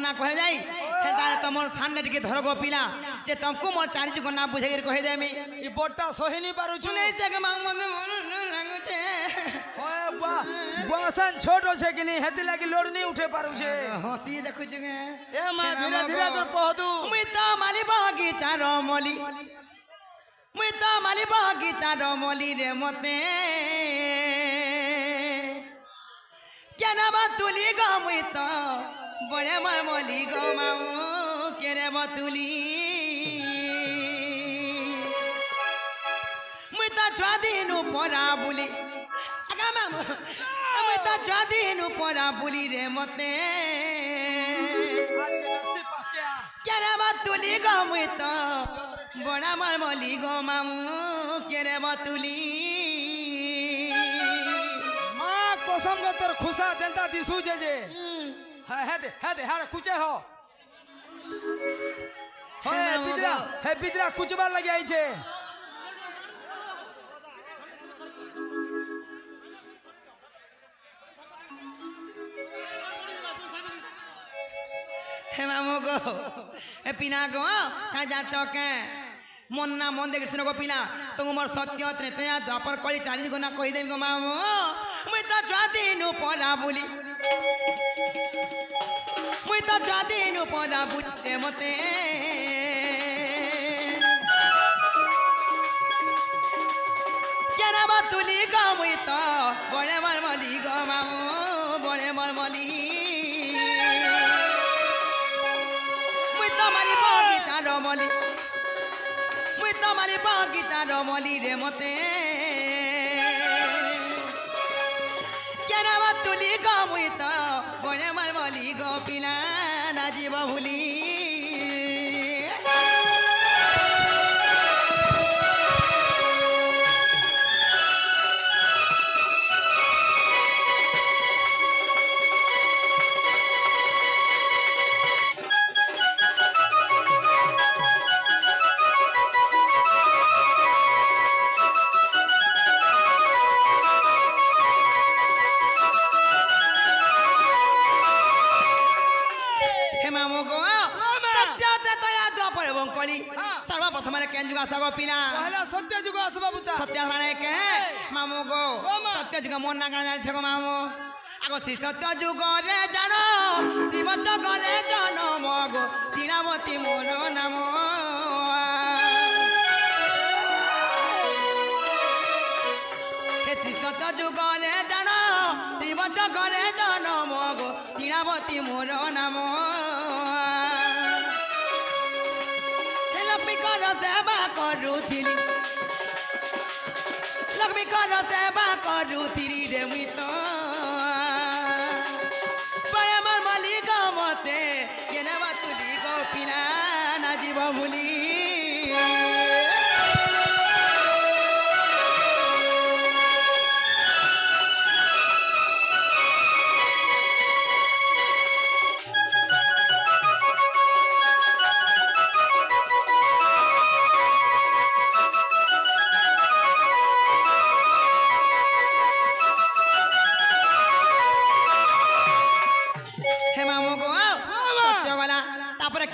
ना कहे जाई हे तारे तमर सामने टिके धर गो पिला जे तुमको मोर चारि जुग ना बुझे के कहे जाय मी ई बोटा सही नहीं पारू छु सुनै से के मांग मन लागो छे ओए बा बसन छोटो छे कि नहीं हेती लागी लोड नहीं उठे पारू छे हंसी देखु छे ए मां धीरे धीरे तोर पहदू मुई तो माली बगीचा रमली मुई तो माली बगीचा रमली रे मते केना बतुली गो मुई तो बड़े मरमली गो माऊ केरे बतुली मुई तो छुआ दिनु परा बुली आगा मामू मुई तो छुआ दिनु परा बुली रे मते केरे बतुली गो मुई तो बड़ा मरमली गो माऊ केरे बतुली कसम को तोर खुशा जनता दिसु जे जे हे हार कुचे हो हे बिदरा कुचबा लगी आई छे हे मामू गो हे पिना गो का जा चौके मन ना मन देख सुनो गो पिला तुम मोर सत्य त्रेतया द्वापर कली चारि गुना कहि देम गो मामू मुई तो जादिनु परा बुली मुई तो जादिनु परा बुझते मते केना बतुली गो मुई तो बड़े मरमली गो मामू बड़े मरमली मुई तो मारी बगीचा रमली मुई तो मारी बगीचा रमली रे मते केना बतुली गो मुई तो बड़े मरमली गो पिला ना जीव भूली सर्वप्रथम केन जुग आसगो पिला पहला सत्य जुग आसबा बुता सत्य माने के मामू गो सत्य जुग मन ना गाना छगो मामू आगो श्री सत्य जुग रे जानो शिव चक रे जनम गो शिलावती मोर नाम हे श्री सत्य जुग रे जानो शिव चक रे जनम गो शिलावती मोर नाम लक्ष्मी कर सेवा करूथिली लक्ष्मी कर सेवा करूथिली रे मुई तो बड़े मरमली गो मते केना बतुली गो पिला ना जीव भूली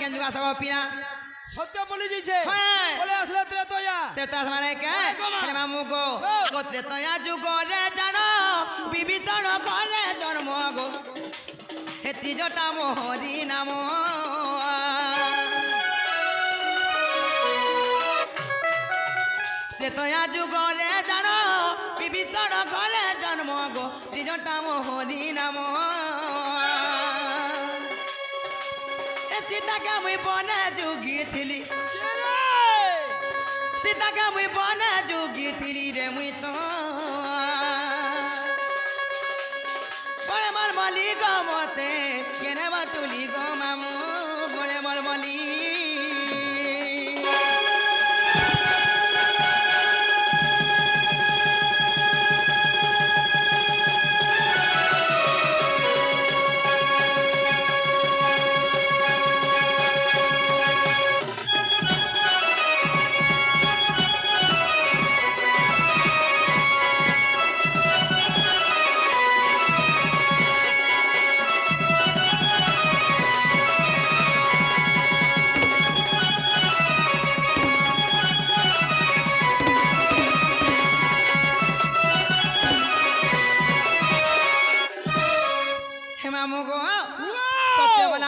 केन जुगा सब पिना सत्य बोली जी छे बोले असले त्रेतया त्रेता माने के हे मामू गो आगो त्रेतया जुग रे जानो विभीषण करे जन्म गो हे त्रिजटा मोहरी नाम त्रेतया जुग रे जानो विभीषण करे जन्म गो त्रिजटा मोहरी नाम सीता का मुई बना जोगी थिली सीता का मुई बना जोगी थिली रे मुई तो बड़े मरमली गो मते केने बतुली गो मामू बड़े मरमली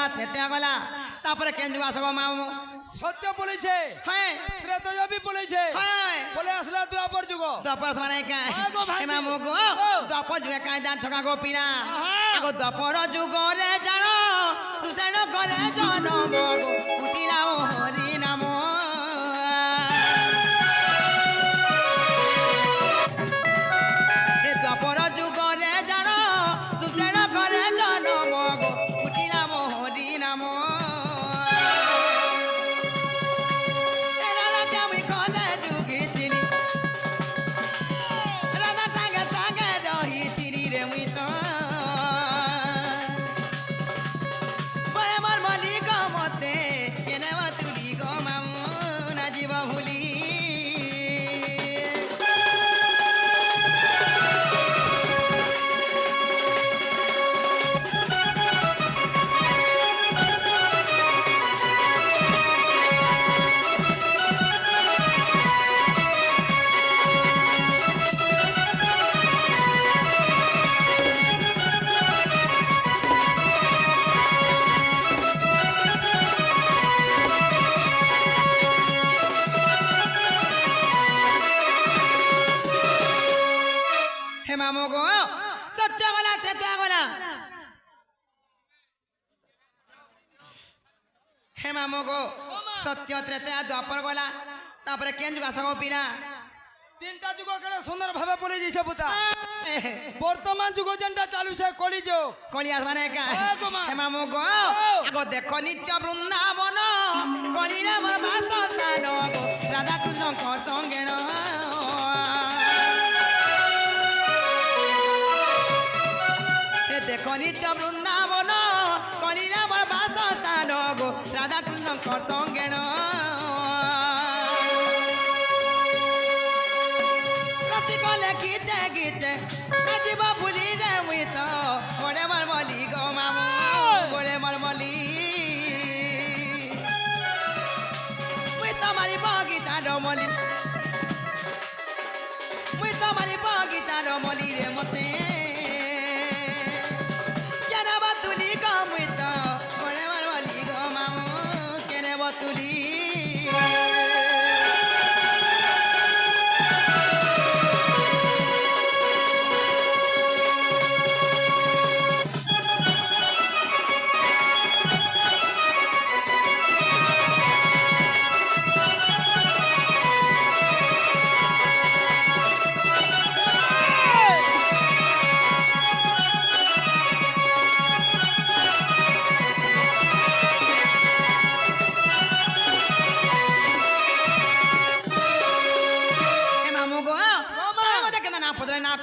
ত্রেতা গলা তারপরে কেন যুগ আসব মামু সত্য বলেছে হ্যাঁ ত্রেতযুগই বলেছে হ্যাঁ বলে আসলে দ্বাপর যুগ দ্বাপর মানে কা আগো ভাই। হে মামু গো দ্বাপর যুগে কাই জান ছকা গো পিলা আহা। আগো দ্বাপর যুগরে জানো সুসেন করে জনম গো উঠিলা ও হরি নাম হে দ্বাপর যুগরে জানো সুসেন করে জনম গো উঠিলা ও হরি নাম এরা কেমন কলে যুগিছিলি রাধা সাগে সাগে রহিছিলি রে মুই তো বড়ে মর বলি গো মতে কেনে তুলি গো মামু না জীব ভুলি হে মামু গো সত্য গলা ত্রেতা গলা হে মামু গো সত্য ত্রেতা দ্বাপর গলা তারপরে কেন যুগ আসব পিলা তিনটা যুগ করে সুন্দর ভাবে বলে দিয়েছে বুতা বর্তমান যুগ যেটা চালুছে কলি যুগ কলি আসবানে কা আগো মা। হে মামু গো আগো দেখো নিত্য বৃন্দাবন কলিরে মোর বাসস্থান গো রাধা কৃষ্ণ কর সঙ্গে হে দেখো নিত্য বৃন্দাবন কলিরে মোর বাসস্থান গো রাধা কৃষ্ণ কর সঙ্গে প্রতি কলে গীতে গীতে নাচিব ভুলি রে মুই তো বড়ে মর মলি গো মামু বড়ে মর মলি মুই তো মারি বগিচা ডমলি মুই তো মারি বগিচা ডমলি রে মতে কেন তুলি গো মুই তো বড়ে মর মলি গো মামু কেন তুলি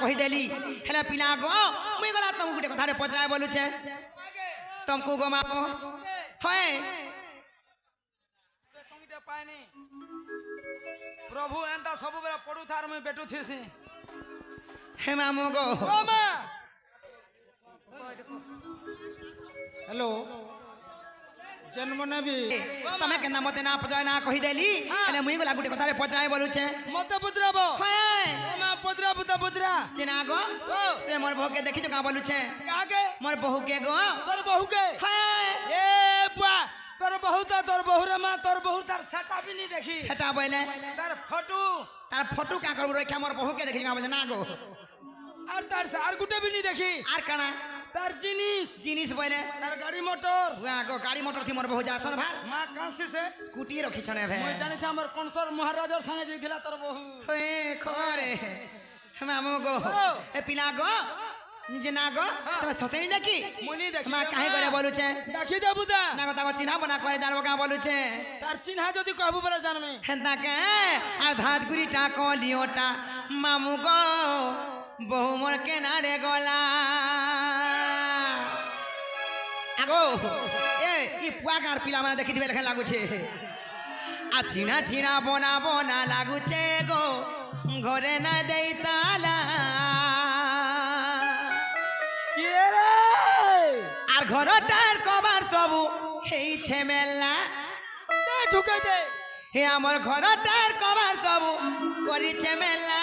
কহিদেলি হেলে পিলা গো মুই গলা তুমি গোটে কথারে পচরায় বলুছে তমকু গো মামু হয় প্রভু এন্তা ସବୁବେଳେ ପଡୁଥାର ମୁଇଁ ବେଟୁଥିସି হে মামু গো ও মা हेलो जन्म नेबी তুমি কেন মতে না পচরায় না কহিদেলি হেলে মুই গলা গোটে কথারে পচরায় বলুছে মতে পুত্রাব হয় ও মা পুত্রা পুত্রা পুত্রা চিনা গো ও তুই মোর বহুকে দেখিছ কা বলুছে কাকে মোর বহুকে গো তোর বহুকে হয় এ বুয়া তোর বহুতা তোর বহুরে মা তোর বহু তার সেটা বি নি দেখি সেটা বইলে তার ফটো তার ফটো কা করব রেখা মোর বহুকে দেখিছ কা বলছে না গো আর তার আর গুটে বি নি দেখি আর কানা তার জিনিস জিনিস বইলে তার গাড়ি মোটর হুয়া গো গাড়ি মোটর থি মোর বহু যাসন ভার মা কাঁসি সে স্কুটি রখিছনে ভে মই জানিছ আমার কনসর মহারাজর সঙ্গে যাইছিলা তোর বহু হয়ে খরে মামু গো ও। এ পিলা গো নিজে না গো তুমি সতেনি দেখি মুনি দেখি মা কাহে করে বলুছে ডাকি দে বুদা না গো তাকে চিনা বনা করে জানবো কা বলুছে তার চিহ্ন যদি কহবু বলে জানবে হেন্তা কে আর ধাজগুড়িটা কলিওটা মামু গো বহু মোর কেনারে গলা আগো এ ই পুয়াকার পিলা মানে দেখি দিবে লেখা লাগুছে আ চিনা চিনা বনা বনা লাগুছে গো ঘরে না দেই তালা কে রে আর ঘরটার কবার সবু হেইছে মেলা দে ঢুকাই দে হে আমার ঘরটার কবার সবু করিছে মেলা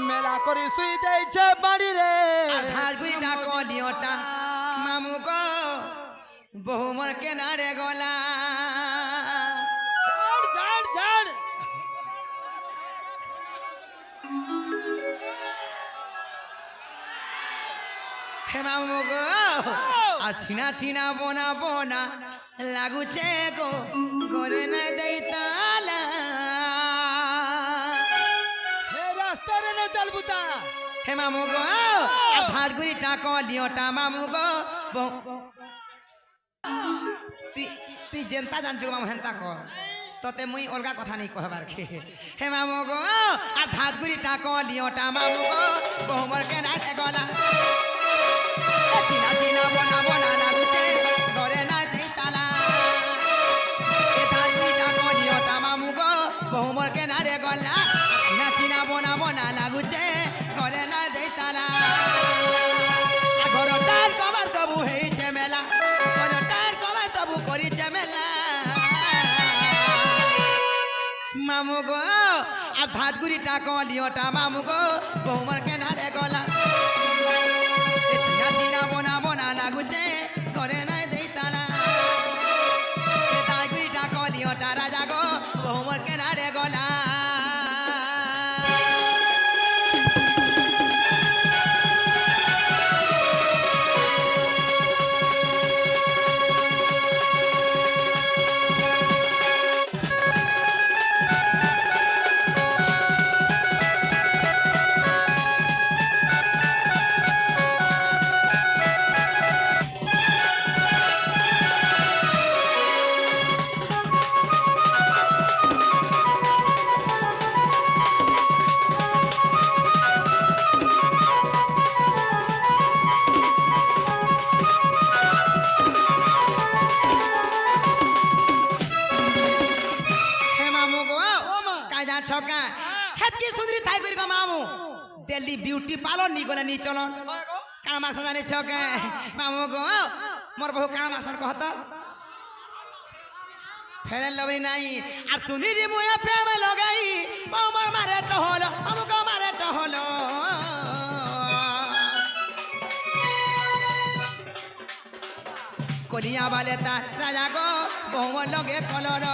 মেলা করি শুই দেইছে বাড়ি রে আর ধাজগুড়িটা লিওটা মামু গো বহু মোর কেনারে গলা ছাড় ছাড় ছাড় হে মামু গো আর চিনা চিনা বোনা বোনা লাগুছে গো করে না দেই তালা হে রাস্তারে না চল বুতা হে মামু গো আর ভাতগুড়ি টাকা লিওটা মামু গো তুই যেনতা জানছো মামু হেনতা কর তোতে মুই অলগা কথা নেই কহবার খে হে মামু গো আর ভাতগুড়ি টাকা লিওটা মামু গো বহুমর কেনারে গলা চিনা চিনা বনা বনা লাগুছে ঘরে না দেই তালা এ ভাতগুড়ি টাকা লিওটা মামু গো বহুমর কেনারে গলা চিনা চিনা বনা বনা লাগুছে ঘরে না দেই তালা ঘরটার কবার তবু হয়েছে মেলা ঘরটার কবার তবু করিছে মেলা মামু গো আর ধাতগুড়ি টাকা লিওটা মামু গো বহুমার কেনারে গলা চিনা চিনা বোনা বোনা লাগুছে ঘরে নাই দেই তালা ধাতগুড়ি টাকা লিওটা রাজা গো বহুমার কেনারে গলা ছকা হেতকি সুন্দরী থাই করি গো মামু দিল্লি বিউটি পার্লার নি গলে নি চলো কানা মাছ জানি ছকে মামু গো মোর বহু কানা মাছ কহত ফেরেন লবরি নাই আর সুনি রে মুয়া প্রেম লগাই মামার মারে টহল মামু গো মারে টহল কলিয়া বালে তা রাজা গো বহু লগে কলর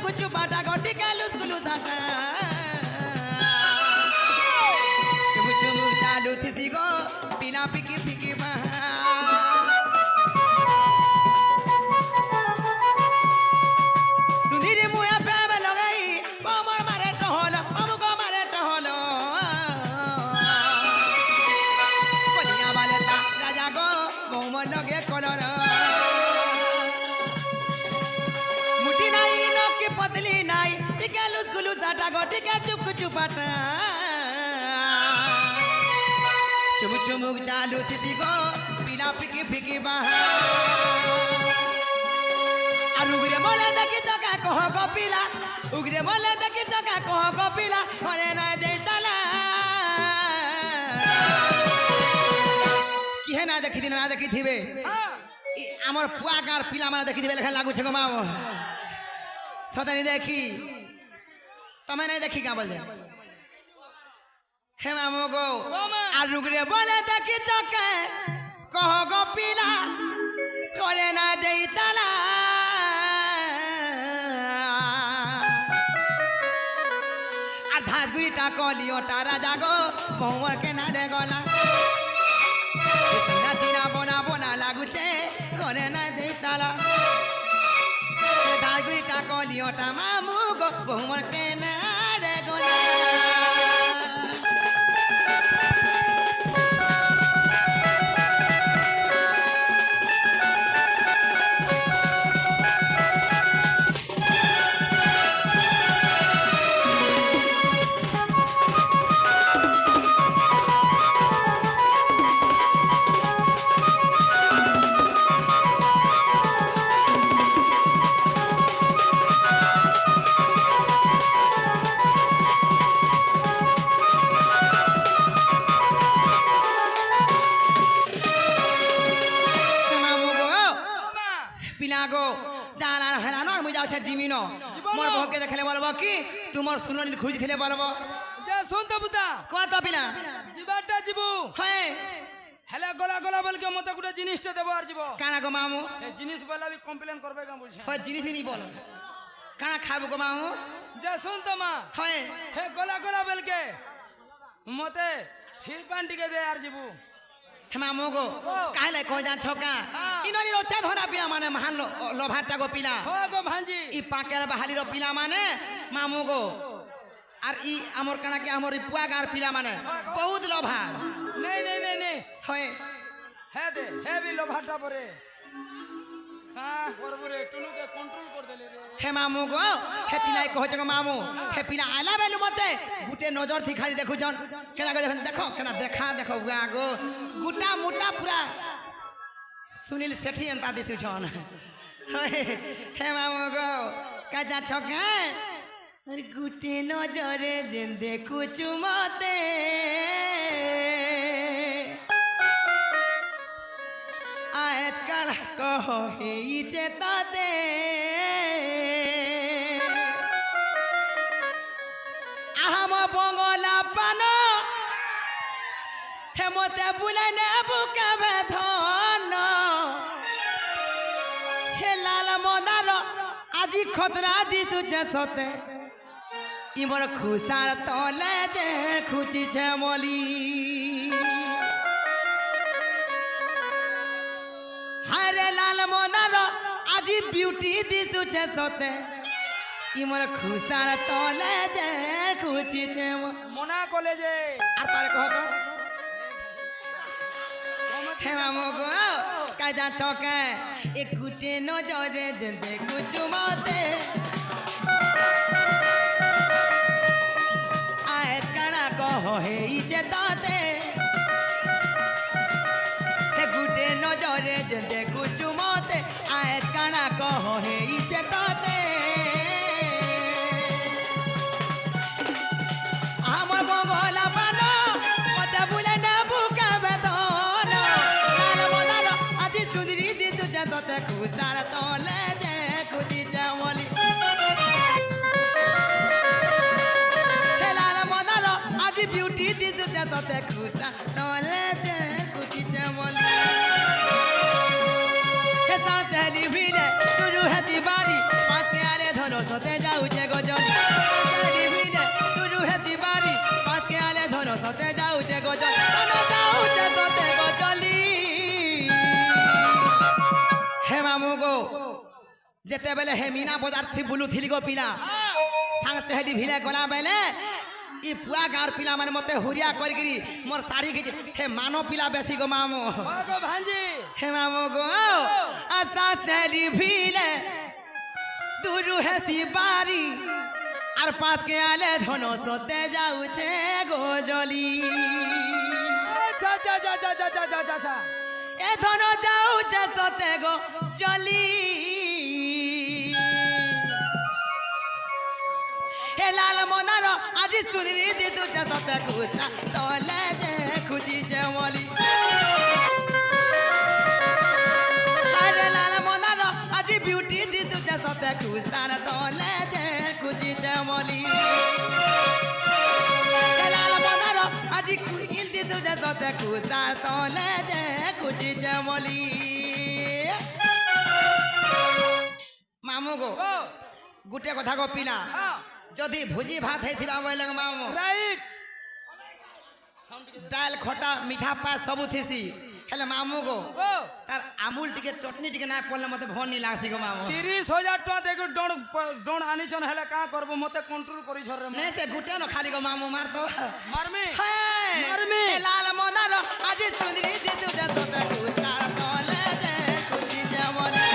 कुछ बाटा गोटी का लुस गुलु साटा चुमु चुमु चालू थिसी गो पीला पिकी पिकी बहा सुनी रे मुया प्रेम लगाई पमर मारे टहल पमु को मारे टहल कोलिया वाले ता राजा गो बहुमर लगे कलर पतली नाई टिके लुस गुलु साटा गो टिके चुप चुपाटा चुम चुमुक चालू थिती गो पीला पिकी फिकी बहा আর উগরে বলে দেখি তোকে কহ গো পিলা উগরে বলে দেখি তোকে কহ গো পিলা ঘরে নাই দেই তালা কি হে না দেখি দিন না দেখি থিবে আমার পুয়াকার পিলা মানে দেখি দিবে লেখা লাগুছে গো মা সদানি দেখি তুমি নাই দেখি কা বলে হে মামু গো আর রুগরে বলে দেখি চকে কহ গো পিলা করে না দেই তালা আর ধাতগুড়ি টাকা লিওটা রাজা গো বহুমার কেনারে গলা চিনা চিনা বোনা বোনা লাগুছে করে না দেই তালা ধাতগুড়ি টাকা লিওটা মামু গো বহুমার কেনারে গলা জিমিনো কোন? মোর বউকে দেখলে বলবো কি তোমার সুননি খুঁজিছিলে বলবো যে শুন তো বুতা কত পিলা জিবারটা জিবু হ্যাঁ হেলে গলা গলা বলকে মতে গুটা জিনিসটা দেবো আর যাব কানা গো মামু এই জিনিস বলা বি কমপ্লেন করবে কেন বলছে হয় জিনিস নি বল কানা খাবো গো মামু যে শুন তো মা হয় হে গলা গলা বলকে মতে থির পান টিকে দে আর যাবো হে মামু গো কাইলে কই যা ছকা ইনরি রতে ধরা পিলা মানে মহান লোভাটা গো পিলা হো গো ভাঞ্জি ই পাকের বাহালির পিলা মানে মামু গো আর ই আমর কানা কি আমর ই পুয়াগার পিলা মানে বহুত লোভা নেই নেই নেই নেই হয় হে দে হে বি লোভাটা পরে হ্যাঁ করবো রে টুনুকে কন্ট্রোল করে দিলে রে হে মামু গো হে তিলাই কহছে গো মামু হে পিলা আলা বেলু মতে গুটে নজর থি খালি দেখু জন কেনা গো দেখো কেনা দেখা দেখো বুয়া গো গুটা মোটা পুরা সুনীল সেठी এন্তা দিছু ছন হে মামু গো কাজা ছকা আরে গুটে নজরে যেন দেখু চুমতে আজকাল কহ হেইছে তাতে আহাম বঙ্গলা পান হেমতে বুলাই নে বুকে বেধন হে লাল মদার আজি খতরা দিছুছে সতে ইমর খুসার তলে যে খুঁচিছে মলি হারে লাল মদার আজি বিউটি দিছুছে সতে ইমর খুসার তলে যে খুঁচিছে মনা কলেজে আর পারে কহত হে মামু গো কাজা চকে এ গুটে নজরে যে দেখু চুমতে আজ কানা কহ হেইছে তাতে হে গুটে নজরে যে দেখু চুমতে আজ কানা কহ হেইছে তাতে আমার বগলা পানো মতে বুলে না বুকা বেদন লাল মদার আজি সুন্দরী দিতু যে তোতে খুসার তলে যে খুঁজি চামলি হে লাল মদার আজি বিউটি দিতু যে তোতে খুসার তলে যে খুঁজি চামলি হে সাথেলি ভিলে তুরু হেতি বাড়ি পাঁচকে আলে ধনো সতে যাউছে গজলি সাথেলি ভিলে তুরু হেতি বাড়ি পাঁচকে আলে ধনো সতে যাউছে গজলি ধনো যাউছে সতে গজলি হে মামু গো যেতে বেলে হে মিনা বজার থি বুলু থিলি গো পিলা সাংসে হেলি ভিলে গলা বেলে ই পুয়া গার পিলা মানে মতে হুরিয়া করিগিরি মোর শাড়ি খিচি হে মানো পিলা বেশি গো মামু হো গো ভাঞ্জি হে মামু গো আসা সেলি ভিলে দুরু হেসি বাড়ি আর পাঁচকে আলে ধনো সতে যাউছে গোজলি যা যা যা যা যা যা যা যা যা এ ধনো যাউছে সতে গো জলি হে লাল মনার আজি সুন্দরী দিতু যে সতে খুসা তলে যে খুঁজি চেমলি আরে লাল মনার আজি বিউটি দিতু যে সতে খুসার তলে যে খুঁজি চেমলি হে লাল মনার আজি কুইল দিতু যে সতে খুসার তলে যে খুঁজি চেমলি মামু গো ও গুটে কথা গো পিলা হ্যাঁ যদি ভুজি ভাত হইথিবা বইলে মামু রাইট ডাল খটা মিঠা পা সবু থিসি হেলে মামু গো ও তার আমুল টিকে চটনি টিকে না পড়লে মতে ভনি লাগছি গো মামু 30,000 টাকা দেখো ডণ ডণ আনিছন হেলে কা করব মতে কন্ট্রোল করি ছরে নে সে গুটে ন খালি গো মামু মার তো মারমি হে মারমি। এ লাল মনার আজি সুন্দরী দিতু যে তোতে কুতার তলে যে কুচি যেমলি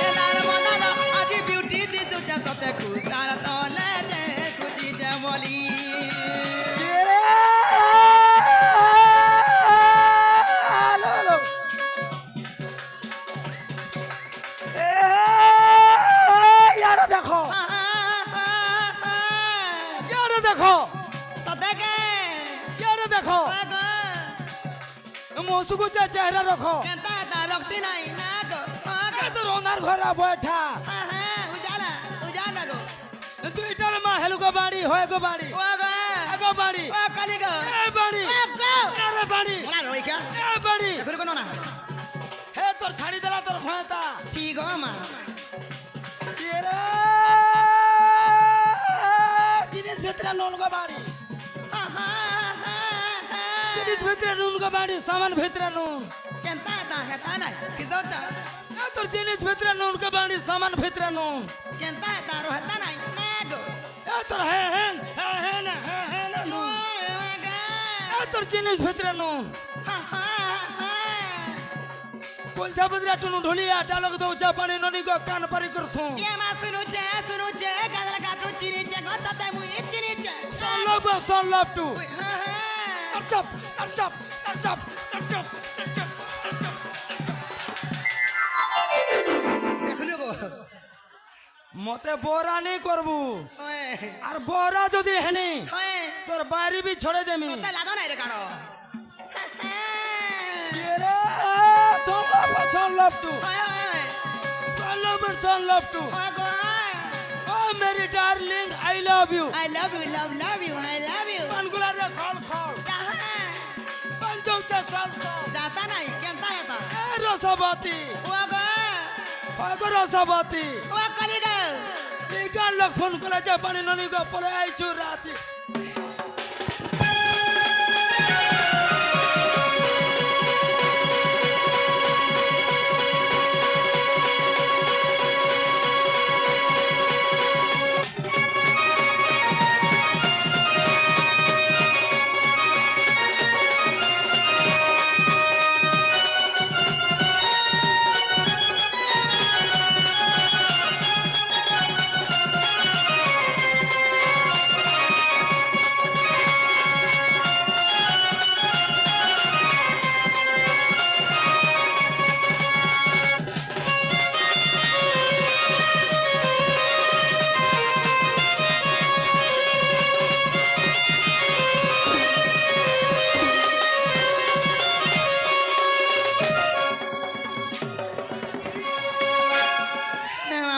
এ লাল মনার আজি বিউটি দিতু যে তোতে কুতার তলে যে কুচি যেমলি यार देखो यार देखो सदके यार देखो मौसू को चेहरा रखो केंता ता रखती नहीं ना गो तो रोनार घरा बैठा গো বাড়ি হয় গো বাড়ি ও গো আগো বাড়ি ও কালি গো এ বাড়ি ও গো আরে বাড়ি ওলা রইকা এ বাড়ি ফির কোন না হে তোর ছাড়ি দেলা তোর ভয়তা ছি গো মা এরা জিনিস ভিতরে নুন গো বাড়ি জিনিস ভিতরে নুন গো বাড়ি সামান ভিতরে নুন কেনতা তা হেতা নাই কি দতা এ তোর জিনিস ভিতরে নুন গো বাড়ি সামান ভিতরে নুন কেনতা তা রো হেতা নাই না গো এ তোর হে না নুন এ তোর জিনিস ভিতরে নুন কোলথা বদরা টুনু ঢোলিয়া ডালক দউচা পানি ননি গো কান পারি করছু ये मा सुनु चे गादल काटू चिनी चे गता ते मुई चिनी चे son love to tarchap দেখুন গো মতে বরা নেই করবু ওয়ে আর বরা যদি হেনি ওয়ে তোর বাইরে বি ছড়ে দেমি তা লাগো নাই রে কাড়ো এরে son love to way son love to way go oh मेरी darling I love you I love you I love you পানগুলা রে খল পাঞ্চৌচা সাল जाता नहीं केनता हेता এ রসবতী ओ गो রসবতী ओ कली गो গান লোক ফোন করে যে পানি ননি গো পরে আইছু রাতি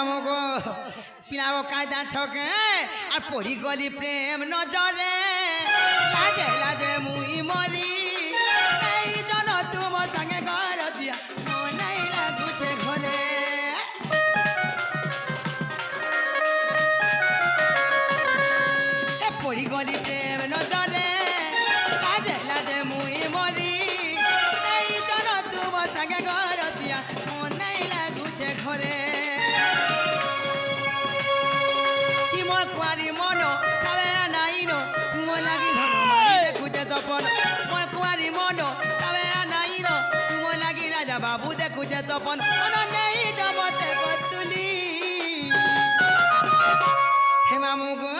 আমগো পিনাবো কায়দা ছকে আর পড়ি গলি প্রেম নজরে লাজে লাজে মুই মরি এই জন তোমার সঙ্গে ঘর দিয়া মনাই লাগুছে ঘরে এ পড়ি গলি প্রেম নজরে লাজে লাজে মুই মরি এই জন তোমার সঙ্গে ঘর দিয়া মনাই লাগুছে ঘরে মোর কুয়ারি মন তাবে নাইনো তুমো লাগি ধন মারি দেখুছে তপন মোর কুয়ারি মন তাবে নাইনো তুমো লাগি রাজা বাবু দেখুছে তপন মন নেই জমতে কতুলি হে মামু গো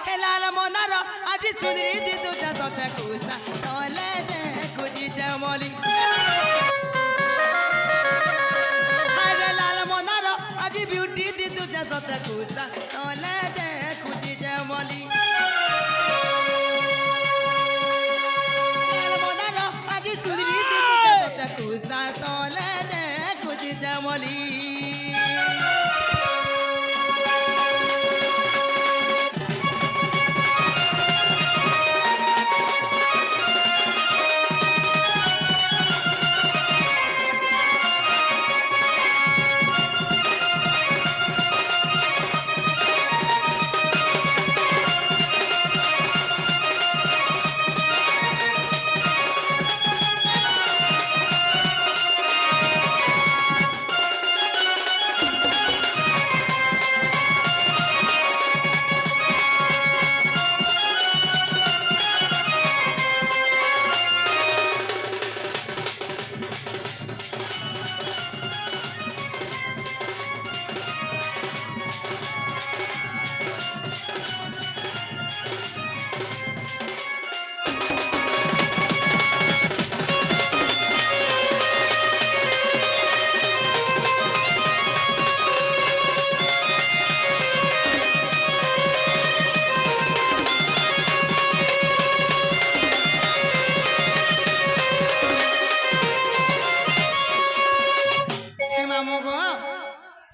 হে লাল মনার আজি সুন্দরী দিসু যতে কুসা তলে দেখুছিছে মলি আরে লাল মনার আজি বিউটি দিসু যতে কুসা তলে দেখুছিছে মলি লাল মনার আজি সুন্দরী দিসু যতে কুসা তলে দেখুছিছে মলি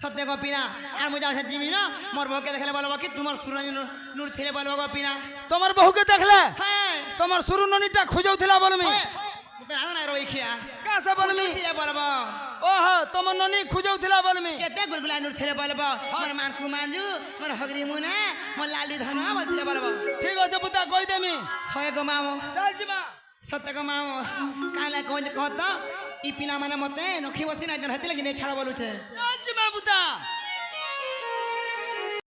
সত্যি গো পিনা আর মুই যাও জিমি না মোর বউকে দেখলে বলবো কি তোমার সুরনি নূর থিলে বলবো গো পিনা তোমার বহুকে দেখলে হ্যাঁ তোমার শুরু ননিটা খুঁজাউথিলা বলমি তো না না রই খিয়া কাছে বলমি থিলে বলবো ওহো তোমার ননি খুঁজাউথিলা বলমি কেতে গুলগুলা নূর থিলে বলবো মোর মানকু মানজু মোর হগরি মুনা মোর লালি ধন বল থিলে বলবো ঠিক আছে পুতা কই দেমি হয় গো মামু চল জিমা সত্য গো মামু কালে কই কত ই পিনা মানে মতে নখি বসি না দিন হতিলে কি নেই ছাড়া বলুছে চল জিমা পুতা